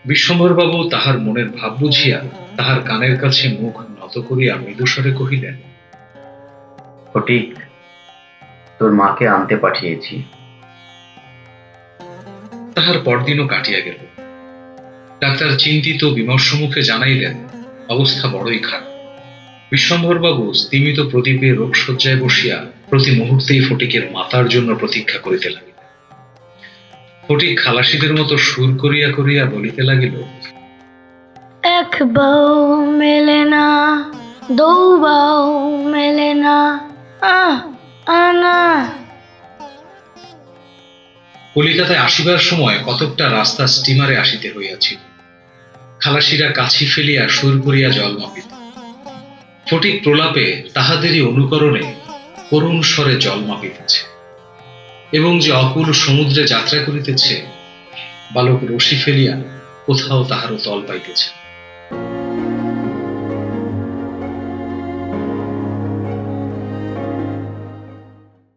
বিশ্বম্ভরবাবু তাহার মনের ভাব বুঝিয়া তাহার কানের কাছে মুখ নত করিয়া মৃদুস্বরে কহিলেন, ফটিক, তোর মাকে আনতে পাঠিয়েছি। তাহার পরদিনও কাটিয়া গেল। ডাক্তার চিন্তিত বিমর্ষ মুখে জানাইলেন, অবস্থা বড়ই খারাপ। বিশ্বম্ভরবাবু স্তিমিত প্রদীপে রোগশয্যায় বসিয়া প্রতি মুহূর্তেই ফটিকের মাতার জন্য প্রতীক্ষা করিতে লাগিলেন। ফটিক খালাসিদের মতো সুর করিয়া করিয়া বলিতে লাগিল, এক বউ মেলে না, দৌ বউ মেলে না, আনা। কলিকাতায় আসিবার সময় কতকটা রাস্তা স্টিমারে আসিতে হইয়াছিল। খালাসিরা কাছি ফেলিয়া সুর করিয়া জল মাপিত। ফটিক প্রলাপে তাহাদেরই অনুকরণে করুণ স্বরে জল মাপিতেছে এবং যে অকুল সমুদ্রে যাত্রা করিতেছে, বালক রশি ফেলিয়া কোথাও তাহারও তল পাইতেছে।